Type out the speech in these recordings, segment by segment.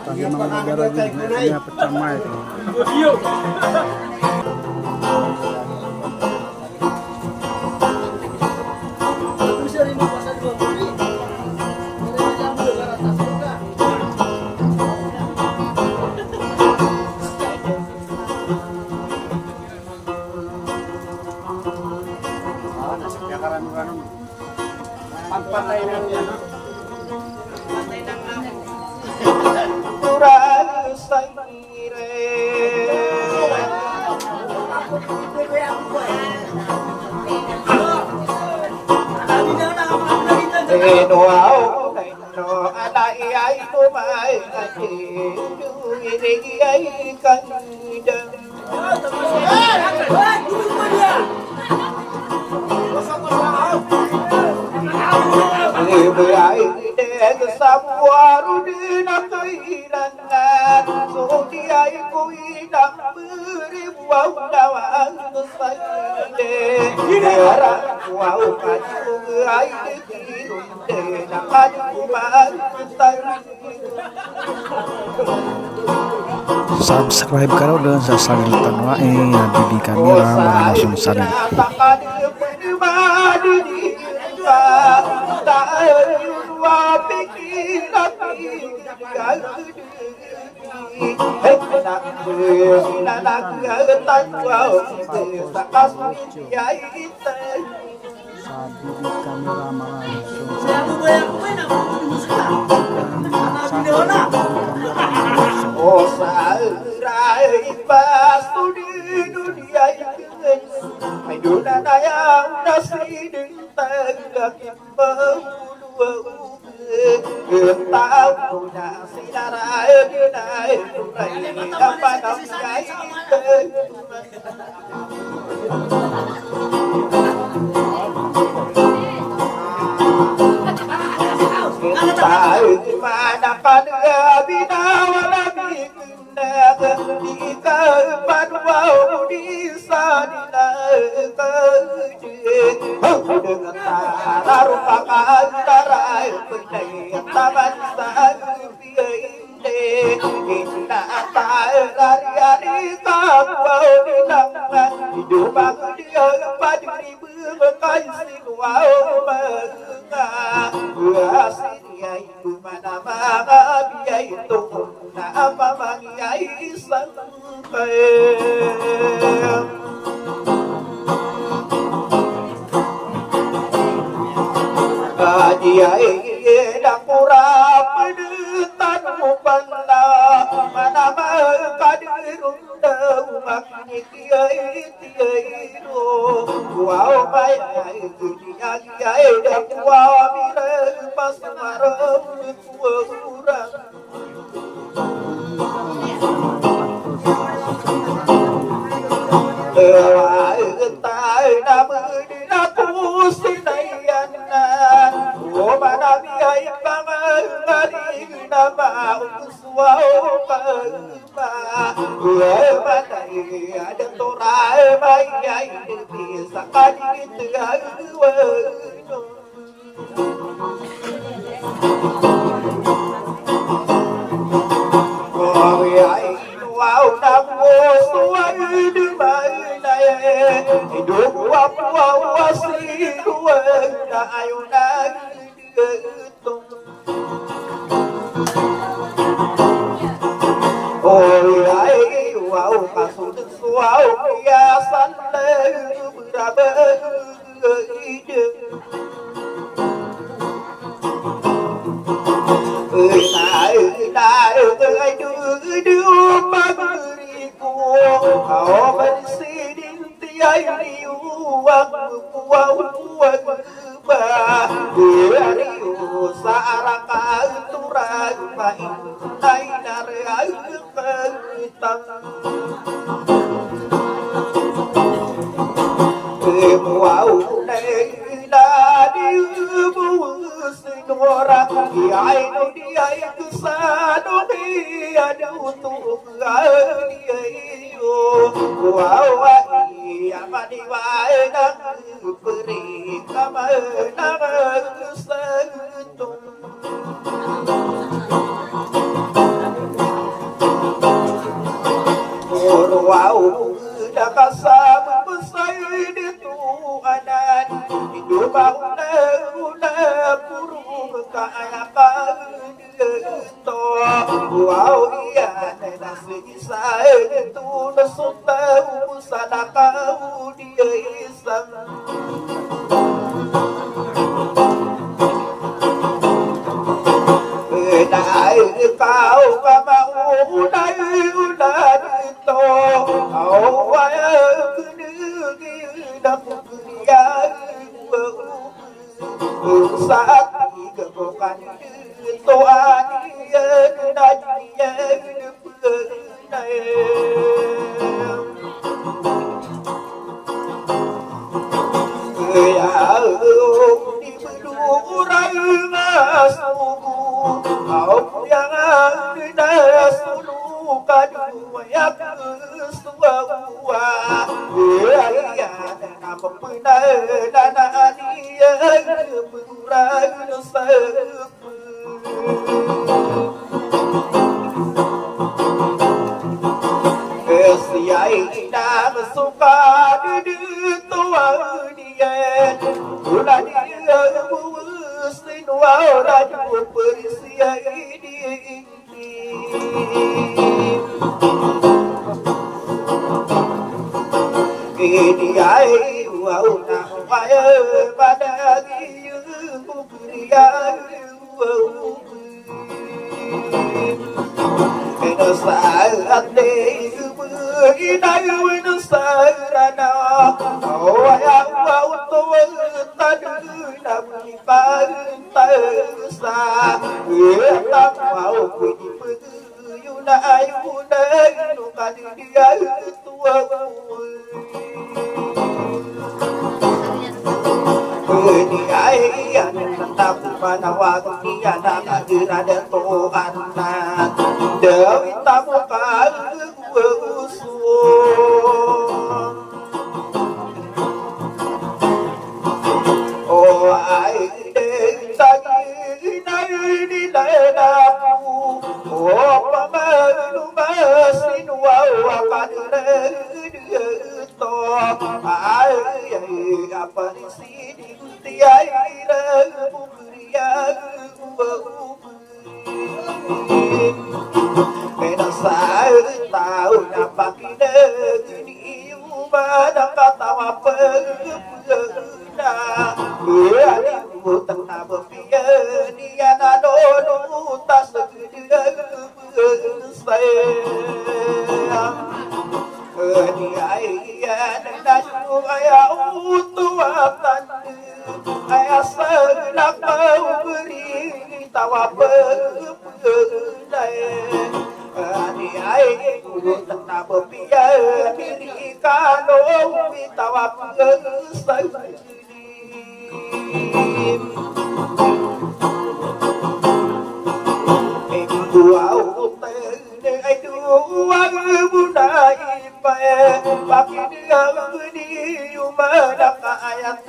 Bagi mga negara dunia pertama itu. Subscribe karo dan sasalilitan wae Bibi Kamila langsung sadar. Oh sarai pastu di dunia ini, hidup yang nasi tegak membunuh. Tahu nasi darah binai apa namanya tahu mana pada binawala bikinah di keempat wau di sana dengan taruh pakai tarai pendai taman sahaja ini kita dari hari kau di tangan hidup aku dia pada ribu kasih wau mengaasi dia itu mana dia itu apa mengiai sampai dia dah kurang pendetan mupanda mana mengkadirun dawak kiai tiairu wow bayai dia kiai dah kuah mire pas marah kurang tai nama dia kusinaian oh mana biai bangari nama uswau kema mana ada torai bayai bisa kadi tegawe oh biai wow namo suai di mana hidup wow wasi dua ayunan dihitung oh ai wow kasut wow biasan berapa ide ai đưa bagriku kau bersidin tiai liu wang riu saraka turai main nare ketang wow orang kiai no dia kesado dia untuk dia yo wow iya mani wae nang beri kamana kesang kaya to wow iya na sa itu nasunta sadaka dia isang đại cao ca mau đại đại to hậu ai cứ nữ đập ya sát cái bộ can to anh đại này người đi berdua raya suku Au yang ada sulu kadu yak suwa ya nama puna dana dia murah sepu Kesiai dah suka di tua dia ulah dia sin wow raju persia ini ai wow na waya pada dia nó saat deh inai nó sarana oh ya wow to tadu nam panta sa ta wow pui yuna ayuna no kadi dia tua ni ai tak pada waktu ada kehadiran Tuhan Dewi tamu kau usul Oh ai deh tadi nai dapu Oh pamalu masin wow akan to ai apa di sini tiai bukria Menasai tahu apa kita ini pada kata apa pernah berani tengah berpikir dia nado tak segera sayang dia dan ayah utuatan ayah sedang mau beri tawa berdaya dia tengah berpikir diri kalau tawa berdaya Wow, ai dua budaya pakai dia di umat ayat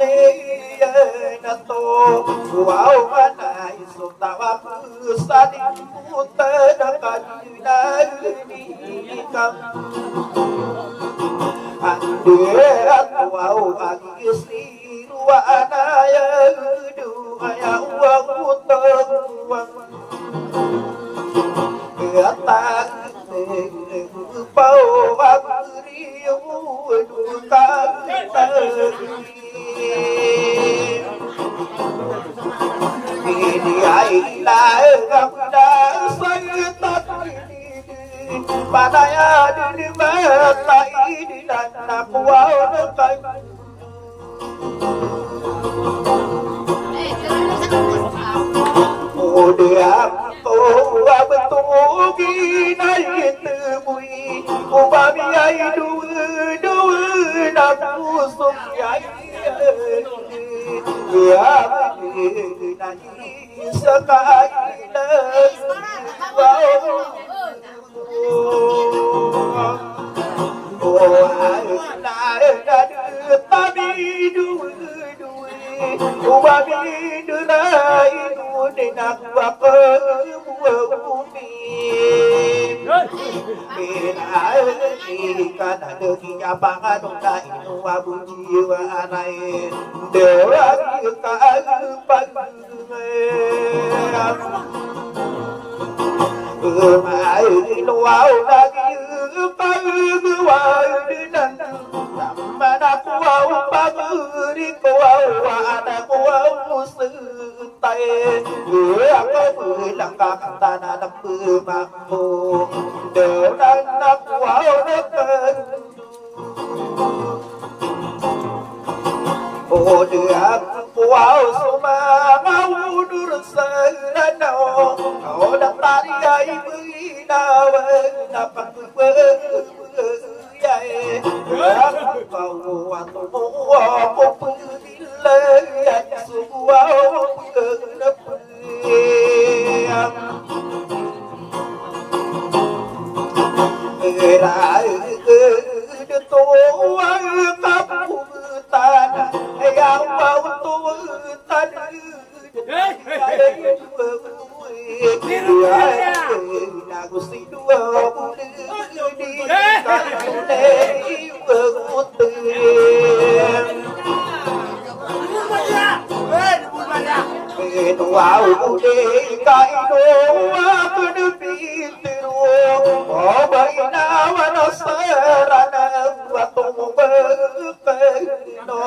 na to wow mana isu tawa saling muter dekat di kam ande wow agi istri dua anaya dua ya uang muter uang Ketak Pau Agriu Duka Ini ailah Gapda Sayutat Padaya Dini Mata Ini Dan Nakuau Dekai Dia oh betul kinai temui ubami ai du nafsu sunyai ya nani sakai oh ai tabi du ubami durai de nak apa bumi kan ada kinyapangan na inu abu jiwa anai dewa kita pag aku langkah tanah lembu mampu dan aku awalkan oh dia wow semua mau nur serana oh dah tari ai berinawan dapat berjaya kau atau aku pilih semua yang mau tuan aku si dua wow đi cái đồ aku dipitiru oh baina wana sarana waktu berkeno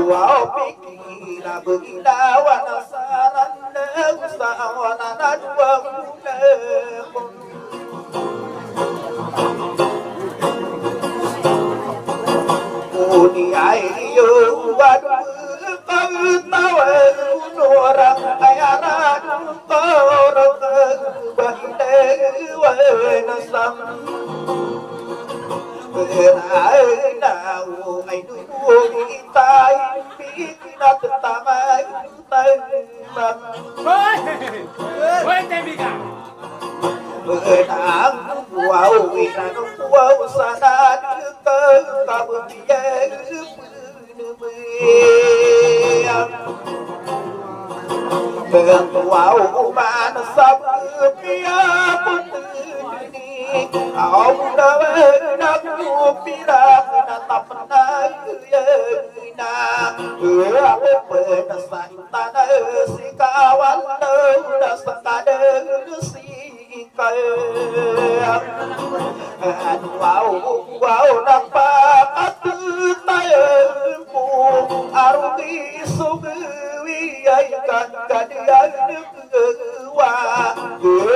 wow pikira baina wana sarana usawana dua ai yo waduh tahu orang ayana orang bahide nasam nào ai đua đi tay biết nó tamai tay mặt ôi tay bị cả đang wow vì là nó wow sana cơ ta bưng về wow mà nó sắp kia ông đã pira na tapna na na santana sikawan na sakada sikay wow napakatutayan mo arugi sugawi ay kagadiyan wa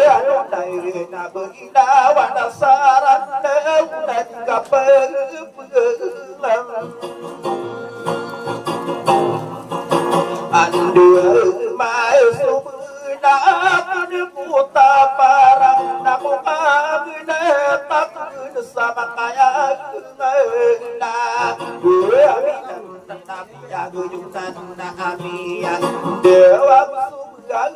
ano dahil na baginawa na saran na nagkapalang andun may sumuna puta parang nakuha na takun sa makayag na nabiyaguyunan na amiyang dewang sugang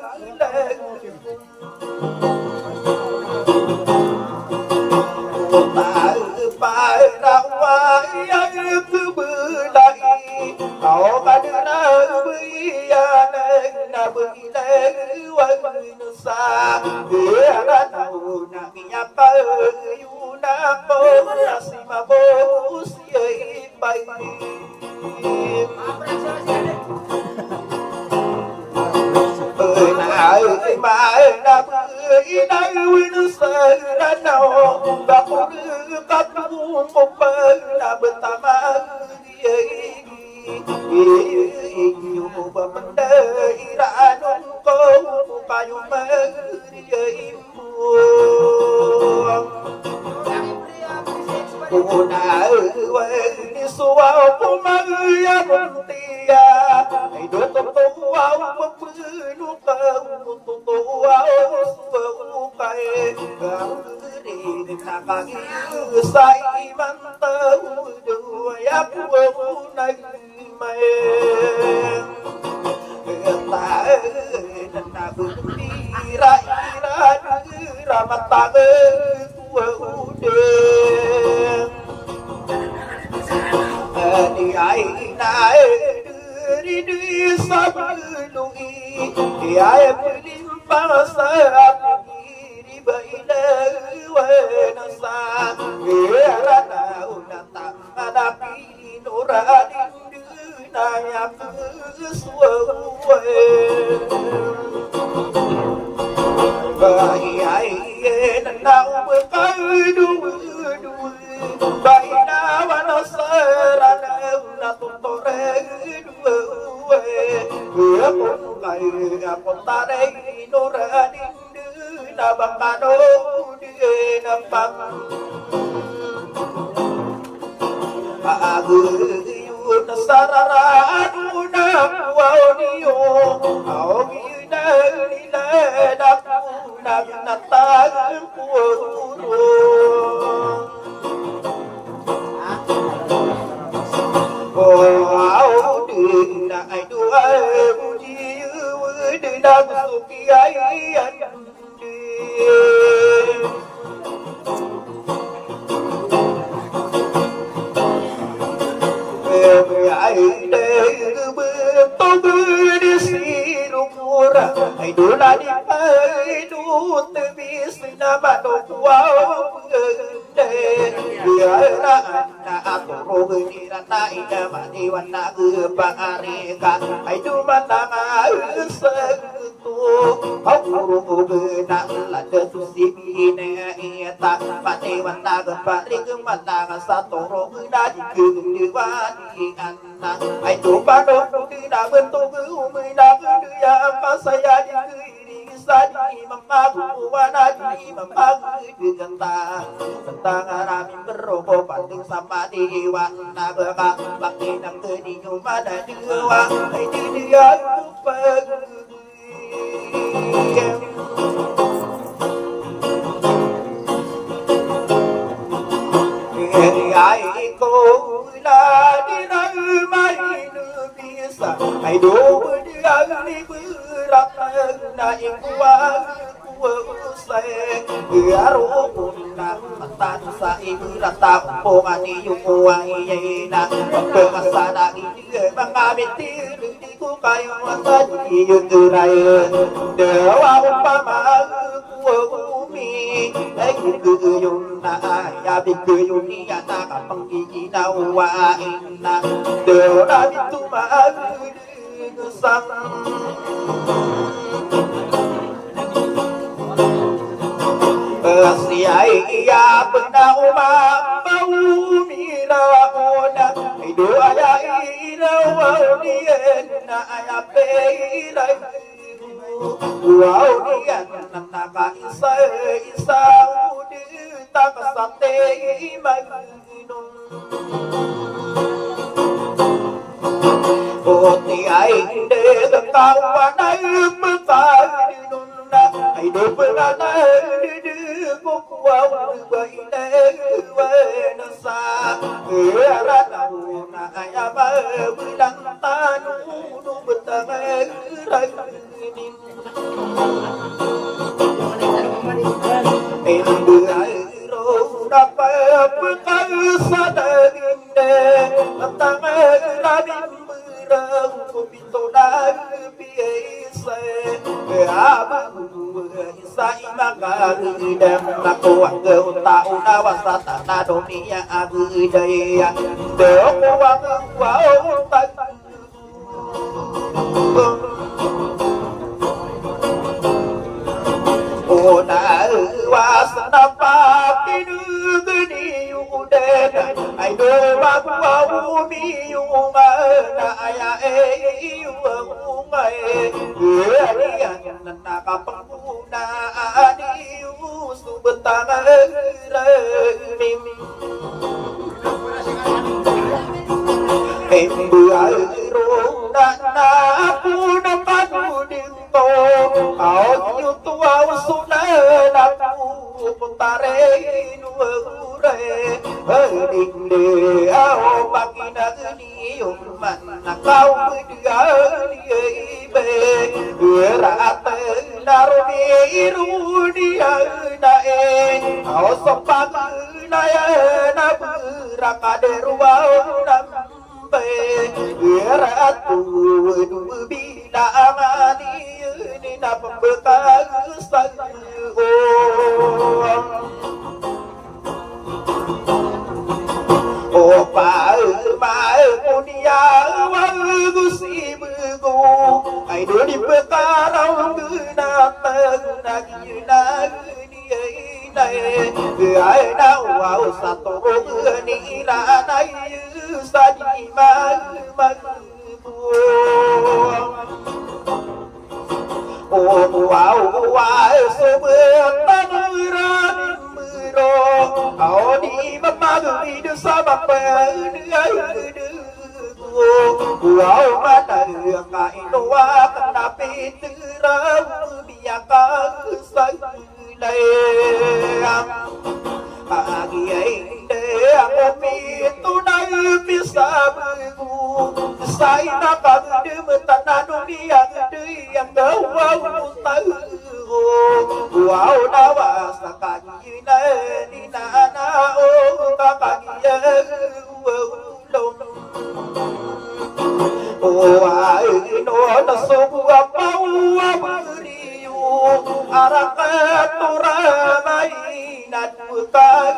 bài ra ngoài cứ bự lại họ cả đứa nào bự nên là bự lên quên xa để ra nào na nhà ta yêu na bố là gì mà bố siêu bay ơi mà na bự đây quên xa ra nào và cắt một bờ là bên ta mà nhiều bờ bên đây đã nung có bao nhiêu mơ cô đã quên đi xóa cô mà ya bên tia hãy đốt tô áo một bữa nước tô áo suốt cay đi nakag say man tơ đuôi áp này mày ta na bưng đi ra mặt ta đi ai nai đi sắp lui đi ai đi bao giờ đi bay lên sa ra nào na ta na pi no ra đi na ya cứ suốt bay ai nào bơ cái đuôi bay na wa no sa ra na to re đuôi con ngày con ta pare noradin na bakano na pang aguyun sararaan na wow niyo aw na niladak nagnatag puro wow din na ay duwa muji din na suki ay ai đây tôi đi xí rumura ai đủ là đi ai đủ từ bi xin ba đồ wow để biar na atoro ni rata ida mani wana pangareka ai đủ mà ta se tu aku na la de tu si ne ta pati wana pati kemata satoro na di di anna ai tu ba do tu da ben tu mui da ya pa saya di sadi mama wana di mama di kanta ngarami berobo pandung sama dewa naga bakti nang di nyuma da dewa ai di dia ai cô la đi nơi mai nữ bisa ai đố đi ăn đi berat naik kuwa biaro punna matan sa ibrata pongani yuwa iyena pengasana ini mga bitir di ku kayo tadi yuturay dewa upama kuwa ay kuyun na ya bikuyun niya na kapangiginawa na dewa dito sang siai ya pernah umau mira ona doa ya ira dia na ya peira wow dia naka isa isa udi tak sate imanun oti ai de kawan ai metai nunna ai do pernah wow bay na sa ra na ya ba bilang tanu nu betang rai nin endu ai ro dapat bekasa daginde tang ra dim berang kupito dah biasa sai magari dem nako angge utau nawasata na dunia agi daya deo wang wau tak ona wasana pakinu geni uden ai do wau mi umana aya umai arian nakapanguna adiu subetang remim embuairo na puna padudinto au tua usuna na puntare nuure ding de au pakina ni umman nakau dia be rata naruni rudia nae au sopak na na rakaderwa nambe ratu bila amani ni na pembekas opa ma punia wa gusi bugo ai do di pekarau na na ni này ai đâu vào satu ni la nay sa di ma ô Wow, sebentar miro, kau di memagui dosa bapa Wow, mata kain wa kenapi terang biarkan sayang Pagi inde aku pitu nai bisa bergu Sai nak gede mentana dunia gede yang gawau tahu Wow nawa sakani ni nana oh kakani long Oh ai no na sobu apau aburiu arakat turamai nat bukan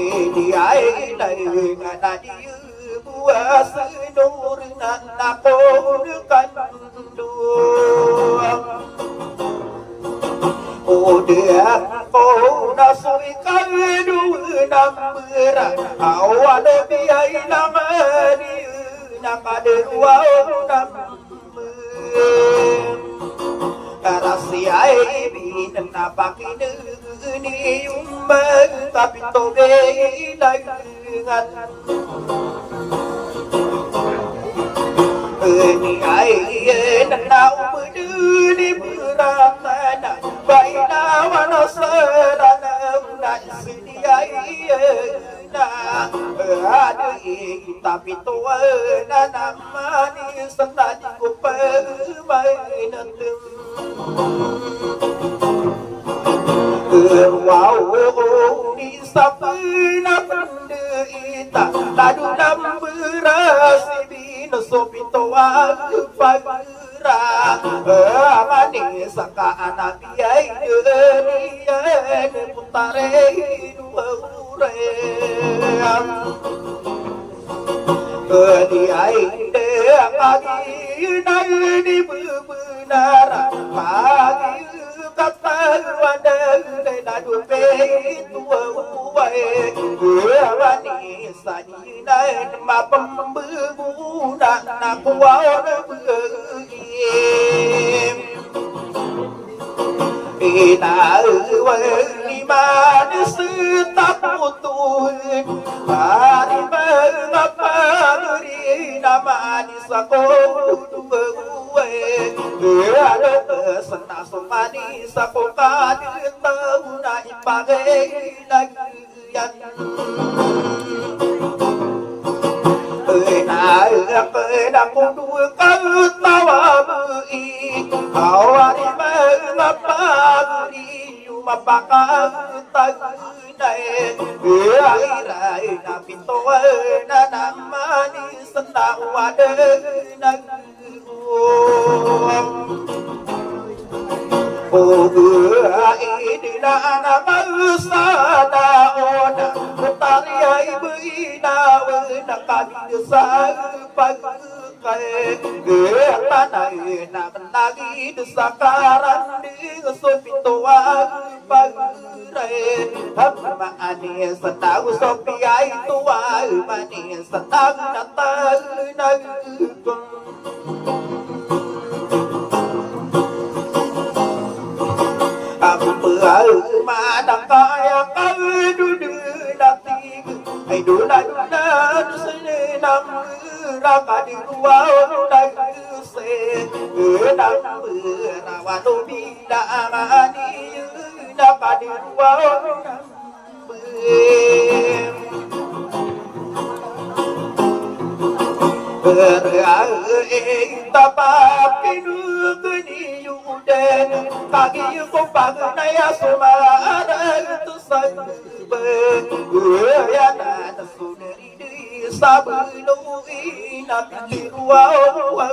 ini ai lai ngana diu buas nur nan nako kan Oh dia kau nasui kadu nam berat awan biai nama di nak ada ruang nam Karasiai bin napak ini umban tapi toge laingan Ini ai nak berdiri beratana baina wana serana nak sediai na adi tapi tua nama ni senang ku permain Wow, ni sapna penderita ladu nam berasi bin sopito pagra amani saka anak biai dunia putare dure Dia ide pagi nai di benar pagi kata wanda nadu pe tua uai wani sani nai ma pembu na kuau Ina ni mana setap putun Hari mengapa beri nama ni sakau duwe Ada pesena somani sakau kadir tahu na ipagai lagi yang Ina kudu ketawa beri Awari mengapa beri Mapakang tagunai Airai na pintoa na namani Senda wada Oh ini na mausana ona Putari ai beina wena kami sa pagkai Tanai na lagi desakaran di sopitoa pagrai Hama ani senang sopi ai tua mani senang natal nagkong mà đằng coi cái đu đưa đằng tim hay đu la đu sẽ nằm ra cả đi vào đây sẽ đằng mưa là và đôi bi đã mà đi đã cả đi vào ta ba cái nước đi du đen ta kia không bằng này số mà đã tu say bờ ya na ta su đi sa bờ lâu na đi wow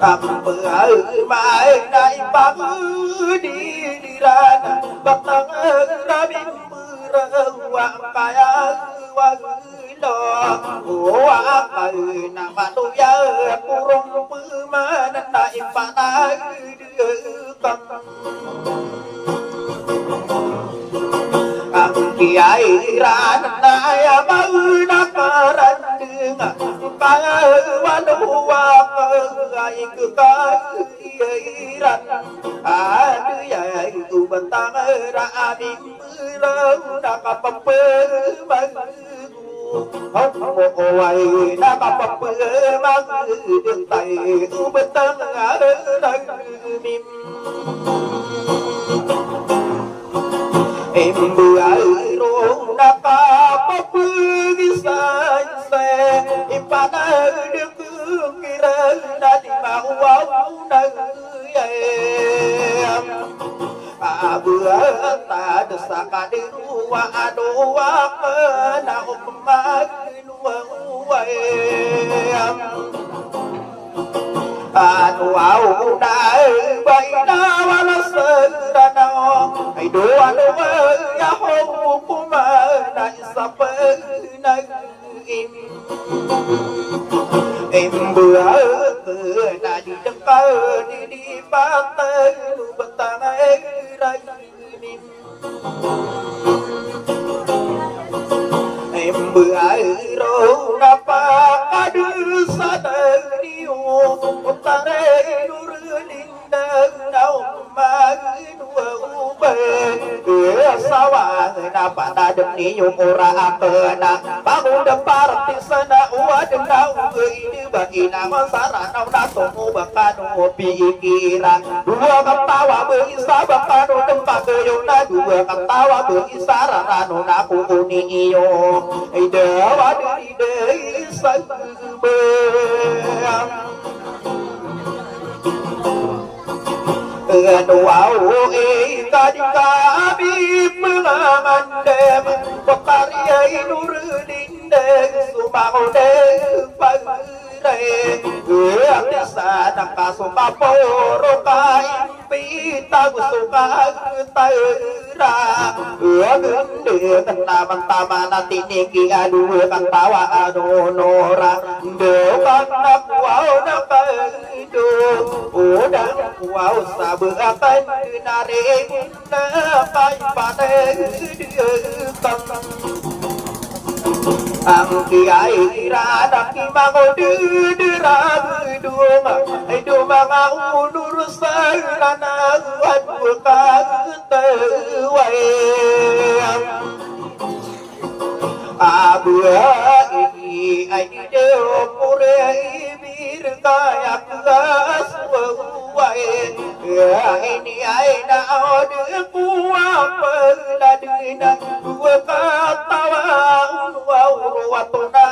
cầm bờ mai này ba đi ra bắt tăng ra bên wa kaya wa lo wa kai nama tu ya kurung pema na ipana kam kiai ra na ya mau na karan wa ai cứ cái ran adu ya tu bentang ra di mơ đã gặp bơ mang hông một ai đã gặp bơ mang đường tay tu bentang ở đây mìm em bữa rô na ca bắp sai xe em pa na được kira na di mau wow na em bữa ta được sa ca đi wa ado wa na om ma nu em anu au na bay na wala sa na ai do anu ya ho kuma na sa na em bữa na đi đâm cơ đi ba tơ nu bata na ra em bữa ro na pa adu sa ni o ta re nu linda nau ma nu be sawa na pa da dem ni yo ora apa na bangun de parti sana wa de nau ini ba ina masara nau na to mu ba ka no pikira dua katawa be isa ba ka no tempat yo na dua katawa be isa ra no na ku ni yo ai de wa di de isa be wow ika dika bib mengamandem pekari nur dinde sumau de pagre atiasa nakasuka poro kai pita gusuka taira gende tenaman tamana tiniki adu kantawa adu nora de kanak wow nakaido udang wow sabeakan nare na pai pade kam ang kiai iradak imango dira duma ai duma ngau nur sarana wat ka tewai abua ini ai deu pure bir kaya kas wai ini ai na ode kuwa peladina dua katawa watona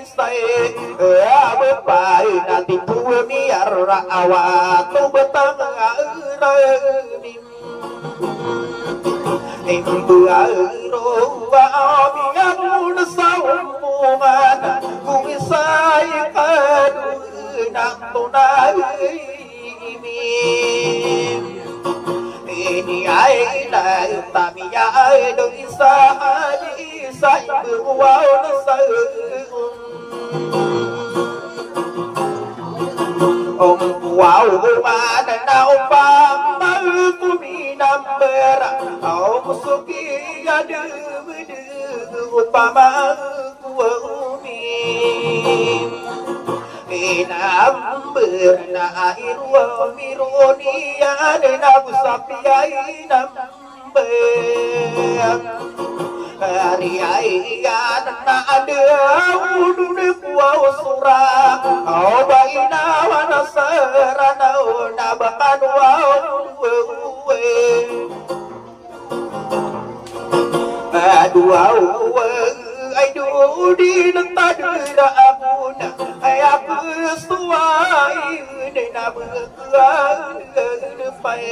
isai abe pai nanti dua miar awat tu betang ni Ibu airo wa abiyamun sawuman kumisai kadu nang tunai ini ai la tamia ai do isa ali sai wa no sai om wow ma na na pa ma ku mi number au musuki ya de upama ku mi number na iru mironi ya de na busapia number hari ai ya na ada udune kuwa usura au baina wana sarana na bakan wa dua ai du di nta dira abuna ai aku suai de na bukra de pai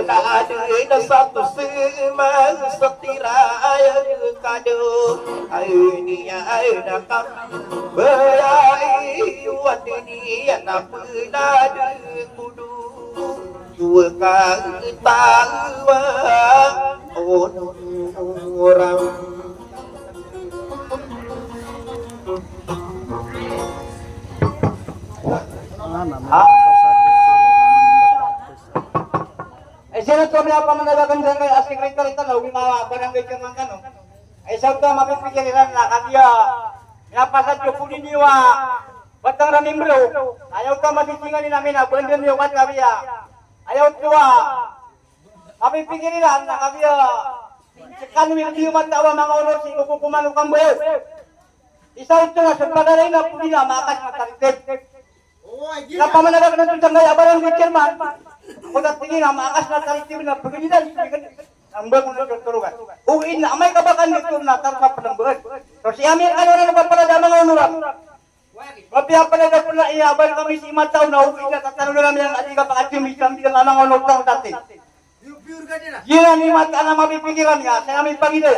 na de na satu sema setira ai kado ai ni ai na kam berai wat ni na puna de kudu dua ka tawa orang sino to may apa managagan sa kay asking rector ito no mga barangay chairman kano ay sabta mapipikiriran na kadiya napasad ko puniniwa Batang ramimbro, ayaw ka masisingan ni namin na benden yung kat kami ayaw tuwa. Kami pikiran na kami sekan wildi matawa mga ulo si kukuman ukang bayo. Isaw ito nga sa pagaray na puli na makas na tarited. Napamanagag na ito sa ngay abarang di chairman. Ako natingin na makas na tarited na pagilidan. Ang bago na tuturugan. Uwiin na may kabakan dito na tarkap ng buwan. So si Amir ano na napapalada mga unuram. Mapia pala na po na iabal kami si Mataw na uwi na tatanong na namin ang adiga pakatimisan bilang amang unok ng dati. Yun ang ni Mata na mapipigilan niya sa aming pagida.